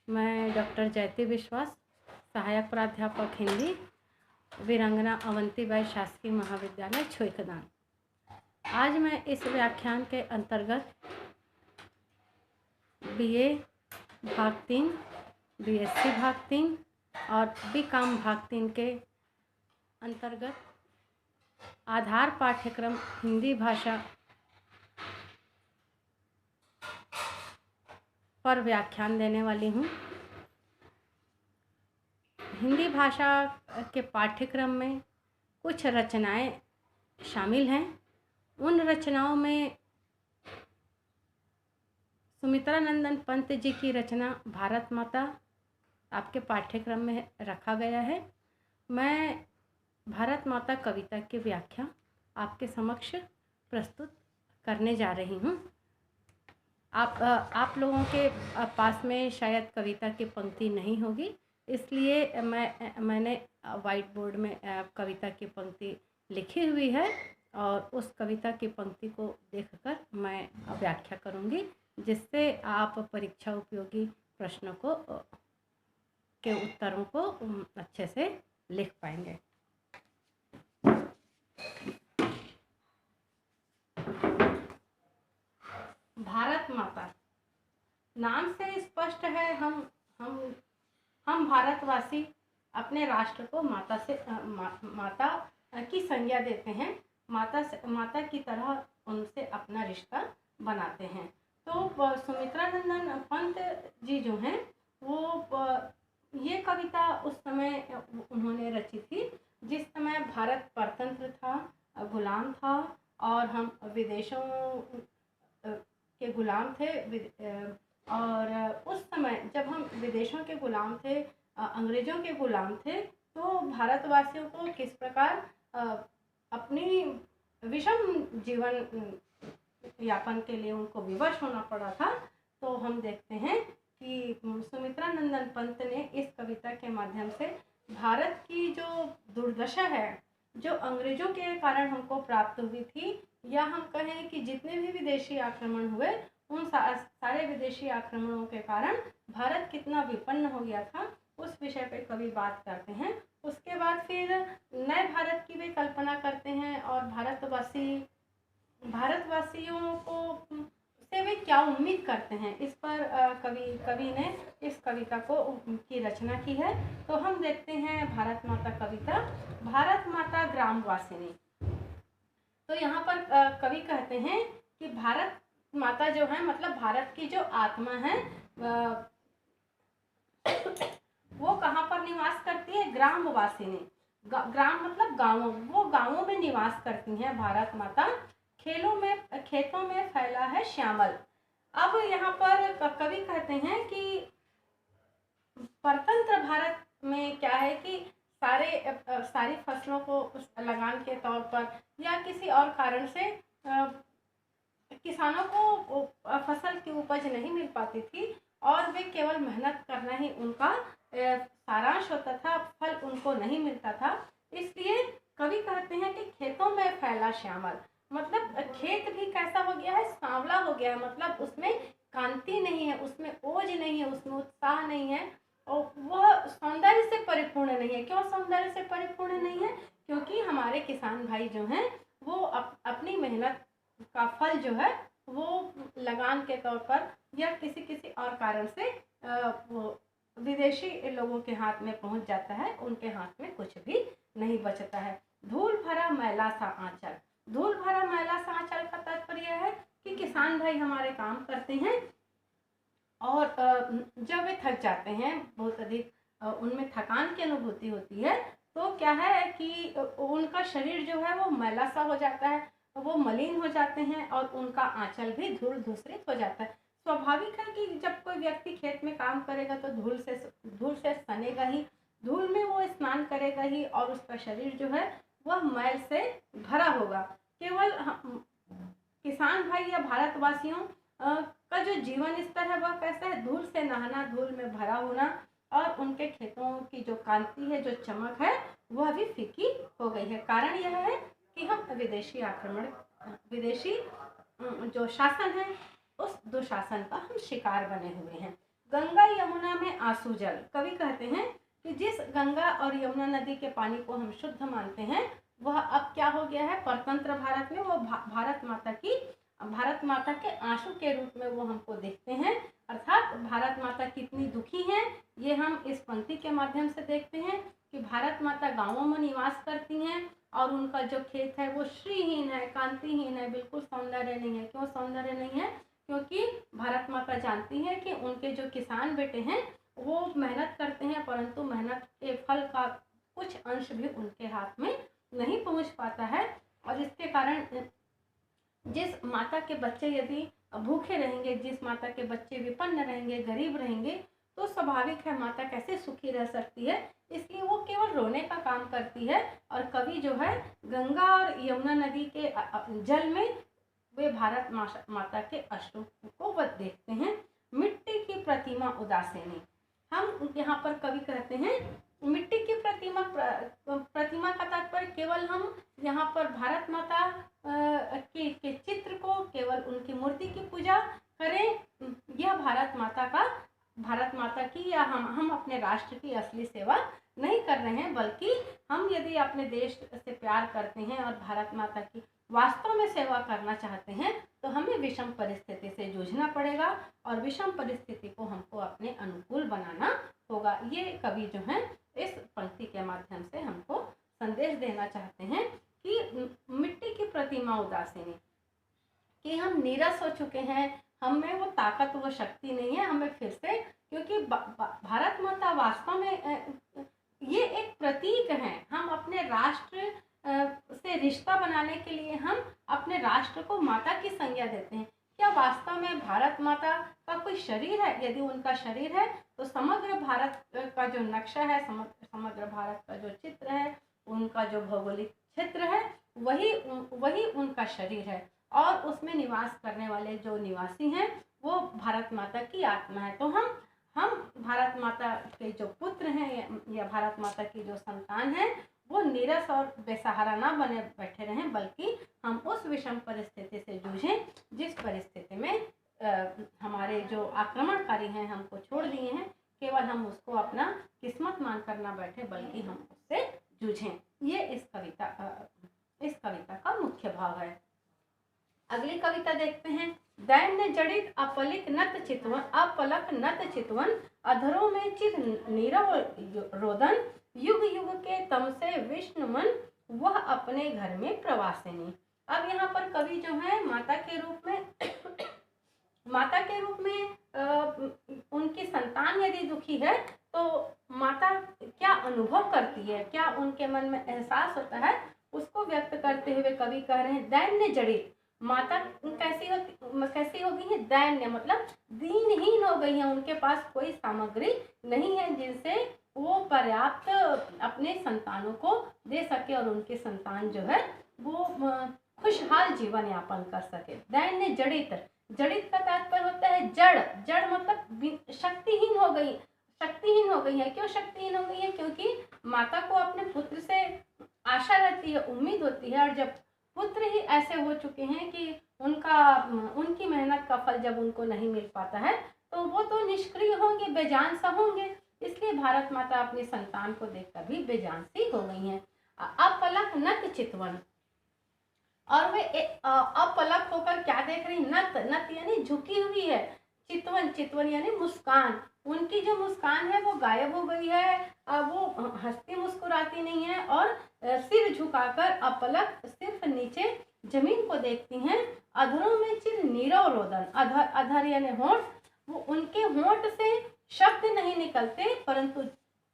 मैं डॉक्टर जयती विश्वास, सहायक प्राध्यापक हिंदी, वीरांगना अवंतीबाई शासकीय महाविद्यालय छोइखदान। आज मैं इस व्याख्यान के अंतर्गत बीए भाग 3, बीएससी भाग 3 और बीकॉम भाग 3 के अंतर्गत आधार पाठ्यक्रम हिंदी भाषा पर व्याख्यान देने वाली हूँ। हिंदी भाषा के पाठ्यक्रम में कुछ रचनाएं शामिल हैं। उन रचनाओं में सुमित्रा नंदन पंत जी की रचना भारत माता आपके पाठ्यक्रम में रखा गया है। मैं भारत माता कविता की व्याख्या आपके समक्ष प्रस्तुत करने जा रही हूँ। आप लोगों के पास में शायद कविता की पंक्ति नहीं होगी, इसलिए मैंने वाइट बोर्ड में कविता की पंक्ति लिखी हुई है और उस कविता की पंक्ति को देखकर मैं व्याख्या करूँगी, जिससे आप परीक्षा उपयोगी प्रश्नों के उत्तरों को अच्छे से लिख पाएंगे। भारत माता नाम से स्पष्ट है, हम भारतवासी अपने राष्ट्र को माता की संज्ञा देते हैं, माता की तरह उनसे अपना रिश्ता बनाते हैं। तो सुमित्रा नंदन पंत जी जो हैं वो ये कविता उस समय उन्होंने रची थी जिस समय भारत परतंत्र था, गुलाम था और हम विदेशों के गुलाम थे। और उस समय जब हम विदेशों के गुलाम थे, अंग्रेज़ों के गुलाम थे, तो भारतवासियों को किस प्रकार अपनी विषम जीवन यापन के लिए उनको विवश होना पड़ा था। तो हम देखते हैं कि सुमित्रा नंदन पंत ने इस कविता के माध्यम से भारत की जो दुर्दशा है, जो अंग्रेज़ों के कारण हमको प्राप्त हुई थी, या हम कहें कि जितने भी विदेशी आक्रमण हुए उन सारे विदेशी आक्रमणों के कारण भारत कितना विपन्न हो गया था, उस विषय पे कवि बात करते हैं। उसके बाद फिर नए भारत की वे कल्पना करते हैं और भारतवासियों को से वे क्या उम्मीद करते हैं, इस पर कवि ने इस कविता को की रचना की है। तो हम देखते हैं भारत माता कविता। भारत माता ग्रामवासिनी। तो यहाँ पर कवि कहते हैं कि भारत माता जो है, मतलब भारत की जो आत्मा है, वो कहाँ पर निवास करती है? ग्रामवासिनी। ग्राम मतलब गांवों, वो गांवों में निवास करती हैं भारत माता। खेतों में फैला है श्यामल। अब यहाँ पर कवि कहते हैं कि परतंत्र भारत में क्या है कि सारी फसलों को लगान के तौर पर या किसी और कारण से किसानों को फसल की उपज नहीं मिल पाती थी और वे केवल मेहनत करना ही उनका सारांश होता था, फल उनको नहीं मिलता था। इसलिए कवि कहते हैं कि खेतों में फैला श्यामल, मतलब खेत भी कैसा हो गया है? सांवला हो गया है, मतलब उसमें कांति नहीं है, उसमें ओज नहीं है, उसमें उत्साह नहीं है और वह सौंदर्य से परिपूर्ण नहीं है। क्यों सौंदर्य से परिपूर्ण नहीं है? क्योंकि हमारे किसान भाई जो हैं वो अपनी मेहनत का फल जो है वो लगान के तौर पर या किसी और कारण से वो विदेशी लोगों के हाथ में पहुंच जाता है, उनके हाथ में कुछ भी नहीं बचता है। धूल भरा मैला सा आंचल। धूल भरा मैला सा आंचल का तात्पर्य है कि किसान भाई हमारे काम करते हैं और जब वे थक जाते हैं, बहुत अधिक उनमें थकान की अनुभूति होती है, तो क्या है कि उनका शरीर जो है वो मैला सा हो जाता है, वो मलिन हो जाते हैं और उनका आंचल भी धूल धूसरित हो जाता है। स्वाभाविक है कि जब कोई व्यक्ति खेत में काम करेगा तो धूल से सनेगा ही, धूल में वो स्नान करेगा ही और उसका शरीर जो है वह मैल से भरा होगा। केवल किसान भाई या भारतवासियों का जो जीवन स्तर है वह कैसा है? धूल से नहाना, धूल में भरा होना और उनके खेतों की जो कांति है, जो चमक है, वह भी फीकी हो गई है। कारण यह है कि हम विदेशी जो शासन है उस दुशासन का हम शिकार बने हुए हैं। गंगा यमुना में आंसू जल। कवि कहते हैं कि जिस गंगा और यमुना नदी के पानी को हम शुद्ध मानते हैं वह अब क्या हो गया है, परतंत्र भारत में वो भारत माता के आंसू के रूप में वो हमको देखते हैं। अर्थात भारत माता कितनी दुखी हैं ये हम इस पंक्ति के माध्यम से देखते हैं कि भारत माता गांवों में निवास करती हैं और उनका जो खेत है वो श्रीहीन है, कांतिहीन है, बिल्कुल सौंदर्य नहीं है। क्यों सौंदर्य नहीं है? क्योंकि भारत माता जानती है कि उनके जो किसान बेटे हैं वो मेहनत करते हैं, परंतु मेहनत के फल का कुछ अंश भी उनके हाथ में नहीं पहुंच पाता है। और इसके कारण जिस माता के बच्चे यदि भूखे रहेंगे, जिस माता के बच्चे विपन्न रहेंगे, गरीब रहेंगे, तो स्वाभाविक है माता कैसे सुखी रह सकती है। इसलिए वो केवल रोने का काम करती है। और कवि जो है गंगा और यमुना नदी के जल में वे भारत माता के अश्रु को वह देखते हैं। मिट्टी की प्रतिमा उदासीनी, हम यहाँ पर कवि कहते हैं मिट्टी की प्रतिमा का तात्पर्य केवल हम यहाँ पर भारत माता के चित्र को, केवल उनकी मूर्ति की पूजा करें, यह भारत माता की या हम अपने राष्ट्र की असली सेवा नहीं कर रहे हैं। बल्कि हम यदि अपने देश से प्यार करते हैं और भारत माता की वास्तव में सेवा करना चाहते हैं तो हमें विषम परिस्थिति से जूझना पड़ेगा और विषम परिस्थिति को हमको अपने अनुकूल बनाना होगा। ये कवि जो हैं इस पंक्ति के माध्यम से हमको संदेश देना चाहते हैं कि मिट्टी की प्रतिमा उदासीनी, कि हम नीरस हो चुके हैं, हम में वो ताकत वो शक्ति नहीं है हमें फिर से, क्योंकि भारत माता वास्तव में ये एक प्रतीक है। हम अपने राष्ट्र से रिश्ता बनाने के लिए हम अपने राष्ट्र को माता की संज्ञा देते हैं। क्या वास्तव में भारत माता का कोई शरीर है? यदि उनका शरीर है तो समग्र भारत का जो नक्शा है, समग्र भारत का जो चित्र है, उनका जो भौगोलिक क्षेत्र है वही उनका शरीर है और उसमें निवास करने वाले जो निवासी हैं वो भारत माता की आत्मा है। तो हम भारत माता के जो पुत्र हैं या भारत माता की जो संतान है वो नीरस और बेसहारा ना बने बैठे रहें, बल्कि हम उस विषम परिस्थिति से जूझें जिस परिस्थिति में हमारे जो आक्रमणकारी हैं हमको छोड़ दिए हैं। केवल हम उसको अपना किस्मत मान कर ना बैठे बल्कि हम उससे जूझें। ये इस कविता का मुख्य भाव है। अगली कविता देखते हैं। दैन्य जड़ित अपलक नत चितवन अधरों में चिर नीरव रोदन युग युग के तम से विष्णु मन वह अपने घर में प्रवासिनी। अब यहाँ पर कवि जो है माता के रूप में उनकी संतान यदि दुखी है तो माता क्या अनुभव करती है, क्या उनके मन में एहसास होता है, उसको व्यक्त करते हुए कवि कह रहे हैं दैन्य जड़ित। माता कैसी हो गई है? दैन्य मतलब दीनहीन हो गई है। उनके पास कोई सामग्री नहीं है जिनसे वो पर्याप्त अपने संतानों को दे सके और उनके संतान जो है वो खुशहाल जीवन यापन कर सके। दैन्य जड़ित, जड़ित का तात्पर्य होता है जड़। जड़ मतलब शक्तिहीन हो गई है। क्यों शक्तिहीन हो गई है? क्योंकि माता को अपने पुत्र से आशा रहती है, उम्मीद होती है, और जब पुत्र ही ऐसे हो चुके हैं कि उनकी मेहनत का फल जब उनको नहीं मिल पाता है तो वो तो निष्क्रिय होंगे, बेजान सा होंगे। इसलिए भारत माता अपनी संतान को देखकर भी बेजान सी हो गई हैं। अपलक नत चितवन, और वे अपलक होकर क्या देख रही? नत यानी झुकी हुई है, चितवन यानी मुस्कान। उनकी जो मुस्कान है वो गायब हो गई है, वो हंसती मुस्कुराती नहीं है और सिर झुकाकर अपलक सिर्फ नीचे जमीन को देखती हैं। अधरों में चिर नीरव रोदन, अधर यानी होंठ, वो उनके होंठ से शब्द नहीं निकलते परंतु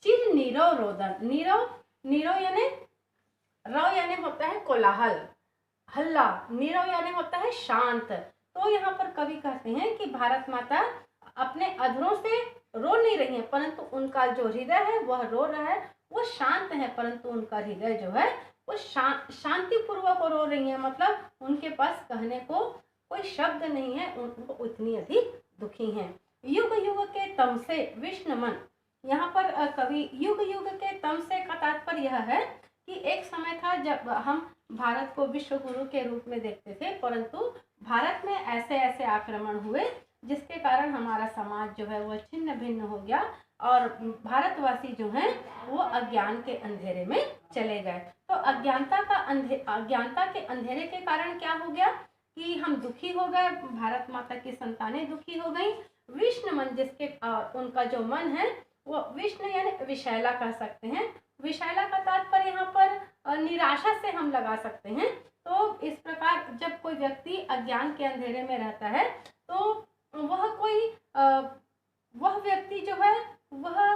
चिर नीरव रोदन। नीरव यानी रव यानी होता है कोलाहल, हल्ला, नीरव यानी होता है शांत। तो यहाँ पर कवि कहते हैं कि भारत माता अपने अधरों से रो नहीं रही है परंतु उनका जो हृदय है वह रो रहा है, वो शांत है परंतु उनका हृदय जो है वो शांतिपूर्वक रो रही है। मतलब उनके पास कहने को कोई शब्द नहीं है, उनको उतनी अधिक दुखी हैं। युग युग के तम से विष्णु मन, यहाँ पर कवि युग युग के तम से का तात्पर्य यह है कि एक समय था जब हम भारत को विश्व गुरु के रूप में देखते थे, परंतु भारत में ऐसे ऐसे आक्रमण हुए जिसके कारण हमारा समाज जो है वो छिन्न भिन्न हो गया और भारतवासी जो हैं वो अज्ञान के अंधेरे में चले गए। तो अज्ञानता के अंधेरे के कारण क्या हो गया कि हम दुखी हो गए, भारत माता की संतानें दुखी हो गई। विष्णु मन जिसके उनका जो मन है वो विष्णु यानी विषैला कह सकते हैं। विषैला का तात्पर्य यहाँ पर निराशा से हम लगा सकते हैं। तो इस प्रकार जब कोई व्यक्ति अज्ञान के अंधेरे में रहता है तो वह व्यक्ति जो है वह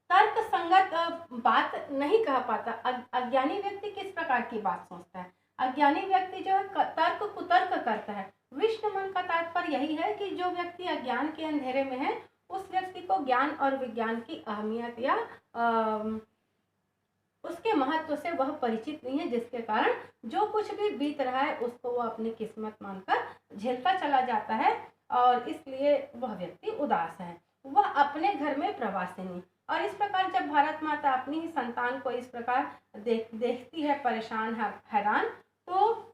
तर्क संगत बात नहीं कह पाता। अज्ञानी व्यक्ति किस प्रकार की बात सोचता है? अज्ञानी व्यक्ति जो है तर्क कुतर्क करता है। विष्णु मन का तात्पर्य यही है कि जो व्यक्ति अज्ञान के अंधेरे में है उस व्यक्ति को ज्ञान और विज्ञान की अहमियत या उसके महत्व से वह परिचित नहीं है, जिसके कारण जो कुछ भी बीत रहा है उसको वह अपनी किस्मत मानकर झेलता चला जाता है और इसलिए वह व्यक्ति उदास है, वह अपने घर में प्रवासी नहीं। और इस प्रकार जब भारत माता अपनी ही संतान को इस प्रकार देखती है परेशान हैरान, तो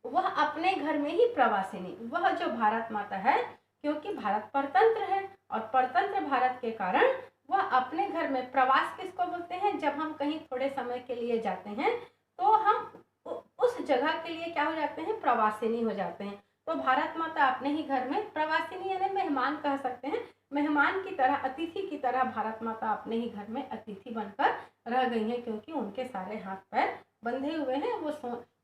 वह अपने घर में ही प्रवासी नहीं, वह जो भारत माता है, क्योंकि भारत परतंत्र है और परतंत्र भारत के कारण वह अपने घर में, प्रवास किसको बोलते हैं? जब हम कहीं थोड़े समय के लिए जाते हैं तो हम उस जगह के लिए क्या हो जाते हैं? प्रवासिनी हो जाते हैं। तो भारत माता अपने ही घर में प्रवासिनी यानी मेहमान कह सकते हैं, मेहमान की तरह, अतिथि की तरह भारत माता अपने ही घर में अतिथि बनकर रह गई हैं, क्योंकि उनके सारे हाथ पैर बंधे हुए हैं।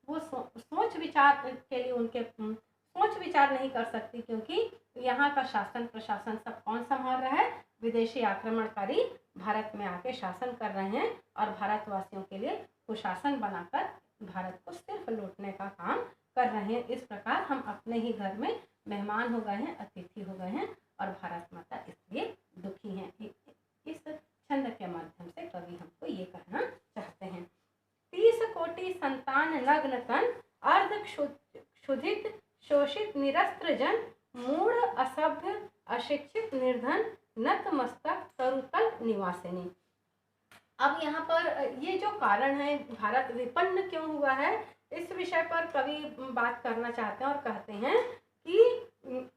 वो सोच विचार के लिए उनके सोच विचार नहीं कर सकती, क्योंकि यहाँ का शासन प्रशासन सब कौन संभाल रहा है? विदेशी आक्रमणकारी भारत में आके शासन कर रहे हैं और भारतवासियों के लिए कुशासन बनाकर भारत को सिर्फ लूटने का काम कर रहे हैं। इस प्रकार हम अपने ही घर में मेहमान हो गए हैं, अतिथि हो गए हैं और भारत माता इसलिए दुखी हैं। इस छंद के माध्यम से कवि हमको ये कहना चाहते हैं। 30 कोटि संतान नग्न तन, अर्ध क्षुधित शोषित निरस्त्र जन, मूढ़ असभ्य अशिक्षित निर्धन, नतमस्तक तरुतल निवासिनी। अब यहाँ पर ये जो कारण है भारत विपन्न क्यों हुआ है, इस विषय पर कवि बात करना चाहते हैं और कहते हैं कि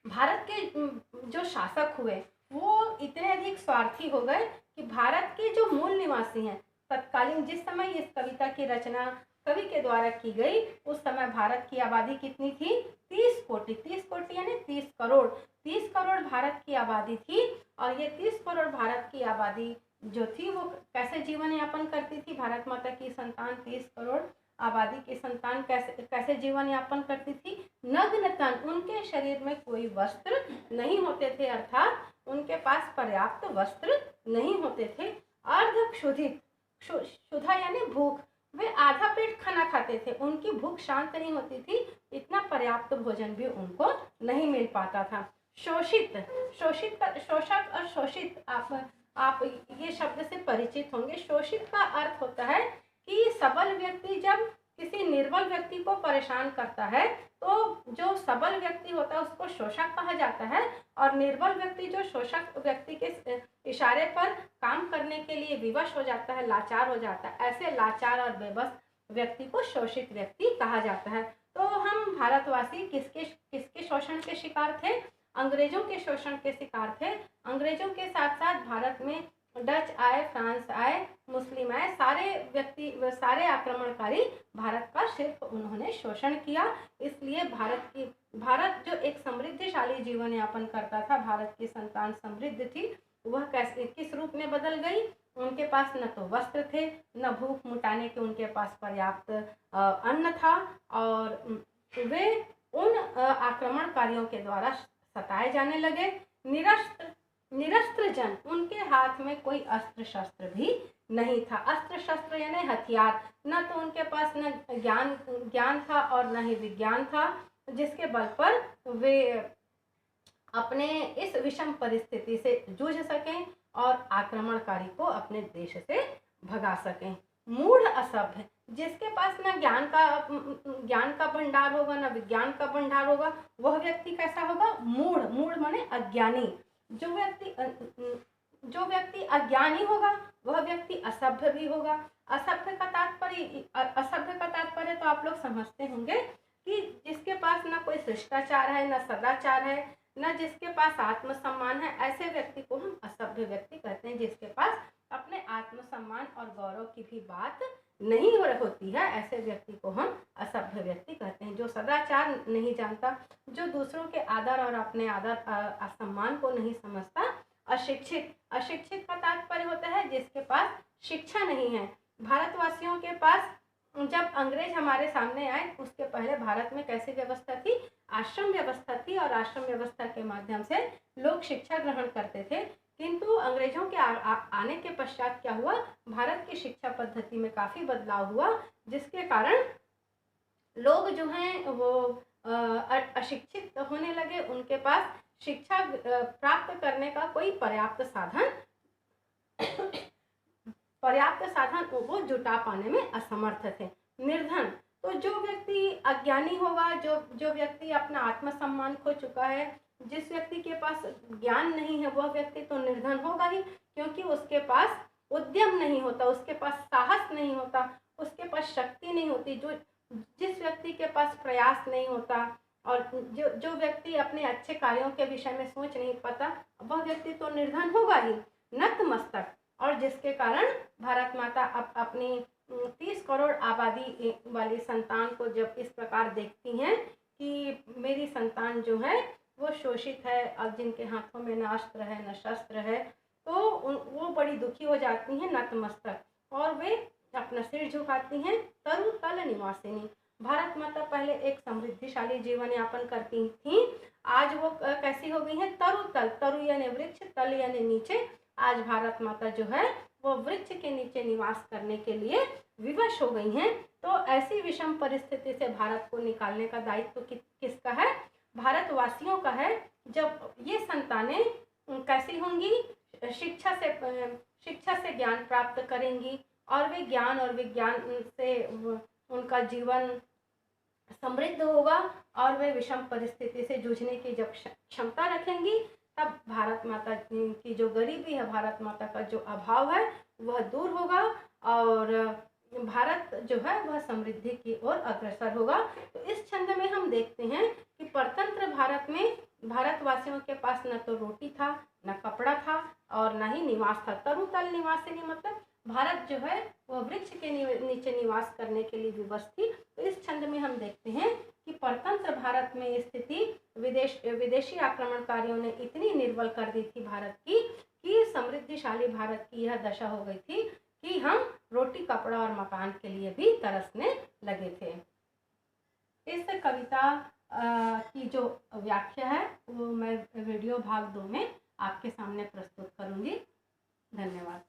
भारत के जो शासक हुए वो इतने अधिक स्वार्थी हो गए कि भारत के जो मूल निवासी हैं, तत्कालीन जिस समय इस कविता की रचना कवि के द्वारा की गई उस समय भारत की आबादी कितनी थी? 30 कोटि। 30 कोटि यानी 30 करोड़। 30 करोड़ भारत की आबादी थी और ये 30 करोड़ भारत की आबादी जो थी वो कैसे जीवन यापन करती थी? भारत माता की संतान 30 करोड़ आबादी की संतान कैसे जीवन यापन करती थी? नग्न तन, उनके शरीर में कोई वस्त्र नहीं होते थे, अर्थात उनके पास पर्याप्त वस्त्र नहीं होते थे। अर्ध क्षुधित, क्षुधा यानी भूख, वे आधा पेट खाना खाते थे, उनकी भूख शांत नहीं होती थी, इतना पर्याप्त भोजन भी उनको नहीं मिल पाता था। शोषित, शोषक और शोषित आप ये शब्द से परिचित होंगे। शोषित का अर्थ होता है कि सबल व्यक्ति जब किसी निर्बल व्यक्ति को परेशान करता है तो जो सबल व्यक्ति होता है उसको शोषक कहा जाता है और निर्बल व्यक्ति जो शोषक व्यक्ति के इशारे पर काम करने के लिए विवश हो जाता है, लाचार हो जाता है, ऐसे लाचार और बेबस व्यक्ति को शोषित व्यक्ति कहा जाता है। तो हम भारतवासी किसके शोषण के शिकार थे? अंग्रेजों के शोषण के शिकार थे। अंग्रेजों के साथ साथ भारत में डच आए, फ्रांस आए, मुस्लिम आए, सारे आक्रमणकारी भारत का सिर्फ उन्होंने शोषण किया। इसलिए भारत जो एक समृद्धिशाली जीवन यापन करता था, भारत की संतान समृद्ध थी, वह किस रूप में बदल गई? उनके पास न तो वस्त्र थे, न भूख मिटाने के उनके पास पर्याप्त अन्न था और वे उन आक्रमणकारियों के द्वारा सताए जाने लगे। निरस्त्र जन, उनके हाथ में कोई अस्त्र शस्त्र भी नहीं था। अस्त्र शस्त्र यानी हथियार, न तो उनके पास न ज्ञान था और न ही विज्ञान था जिसके बल पर वे अपने इस विषम परिस्थिति से जूझ सकें और आक्रमणकारी को अपने देश से भगा सकें। मूढ़ असभ्य, जिसके पास न ज्ञान का भंडार होगा न विज्ञान का भंडार होगा, वह व्यक्ति कैसा होगा? मूढ़ माने अज्ञानी। जो व्यक्ति अज्ञानी होगा वह व्यक्ति असभ्य भी होगा। असभ्य का तात्पर्य तो आप लोग समझते होंगे कि जिसके पास ना कोई शिष्टाचार है, ना सदाचार है, ना जिसके पास आत्मसम्मान है, ऐसे व्यक्ति को हम असभ्य व्यक्ति कहते हैं। जिसके पास अपने आत्मसम्मान और गौरव की भी बात नहीं होती है, ऐसे व्यक्ति को हम असभ्य व्यक्ति कहते हैं। जो सदाचार नहीं जानता, जो दूसरों के आदर और अपने आदर सम्मान को नहीं समझता। अशिक्षित का तात्पर्य होता है जिसके पास शिक्षा नहीं है। भारतवासियों के पास जब अंग्रेज हमारे सामने आए, उसके पहले भारत में कैसी व्यवस्था थी? आश्रम व्यवस्था थी, और आश्रम व्यवस्था के माध्यम से लोग शिक्षा ग्रहण करते थे। किंतु अंग्रेजों के आने के पश्चात क्या हुआ? भारत की शिक्षा पद्धति में काफी बदलाव हुआ, जिसके कारण लोग जो हैं वो अशिक्षित होने लगे। उनके पास शिक्षा प्राप्त करने का कोई पर्याप्त साधन वो जुटा पाने में असमर्थ थे। निर्धन, तो जो व्यक्ति अज्ञानी होगा, जो व्यक्ति अपना आत्मसम्मान खो चुका है, जिस व्यक्ति के पास ज्ञान नहीं है, वह व्यक्ति तो निर्धन होगा ही, क्योंकि उसके पास उद्यम नहीं होता, उसके पास साहस नहीं होता, उसके पास शक्ति नहीं होती। जिस व्यक्ति के पास प्रयास नहीं होता और जो व्यक्ति अपने अच्छे कार्यों के विषय में सोच नहीं पाता, वह व्यक्ति तो निर्धन होगा ही, नतमस्तक। और जिसके कारण भारत माता अपनी 30 करोड़ आबादी वाली संतान को जब इस प्रकार देखती हैं कि मेरी संतान जो है वो शोषित है, और जिनके हाथों में न अस्त्र है न शस्त्र है, तो वो बड़ी दुखी हो जाती हैं, नतमस्तक, और वे अपना सिर झुकाती हैं। तरु तल निवासिनी, भारत माता पहले एक समृद्धिशाली जीवन यापन करती थी, आज वो कैसी हो गई है? तरु तल, तरु यानी वृक्ष, तल यानी नीचे। आज भारत माता जो है वो वृक्ष के नीचे निवास करने के लिए विवश हो गई हैं। तो ऐसी विषम परिस्थिति से भारत को निकालने का दायित्व किसका है? भारतवासियों का है। जब ये संतानें कैसी होंगी? शिक्षा से ज्ञान प्राप्त करेंगी, और वे ज्ञान और विज्ञान से उनका जीवन समृद्ध होगा, और वे विषम परिस्थिति से जूझने की जब क्षमता रखेंगी, तब भारत माता की जो गरीबी है, भारत माता का जो अभाव है, वह दूर होगा, और भारत जो है वह समृद्धि की ओर अग्रसर होगा। तो इस छंद में हम देखते हैं कि परतंत्र भारत में भारतवासियों के पास न तो रोटी था, न कपड़ा था, और न ही निवास था। तरुतल निवासिनी मतलब भारत जो है वह वृक्ष के नीचे निवास करने के लिए विवश थी। तो इस छंद में हम देखते हैं कि परतंत्र भारत में स्थिति विदेशी आक्रमणकारियों ने इतनी निर्बल कर दी थी भारत की, कि समृद्धिशाली भारत की यह दशा हो गई थी कि हम रोटी, कपड़ा और मकान के लिए भी तरसने लगे थे। इस कविता की जो व्याख्या है वो मैं वीडियो भाग 2 में आपके सामने प्रस्तुत करूंगी। धन्यवाद।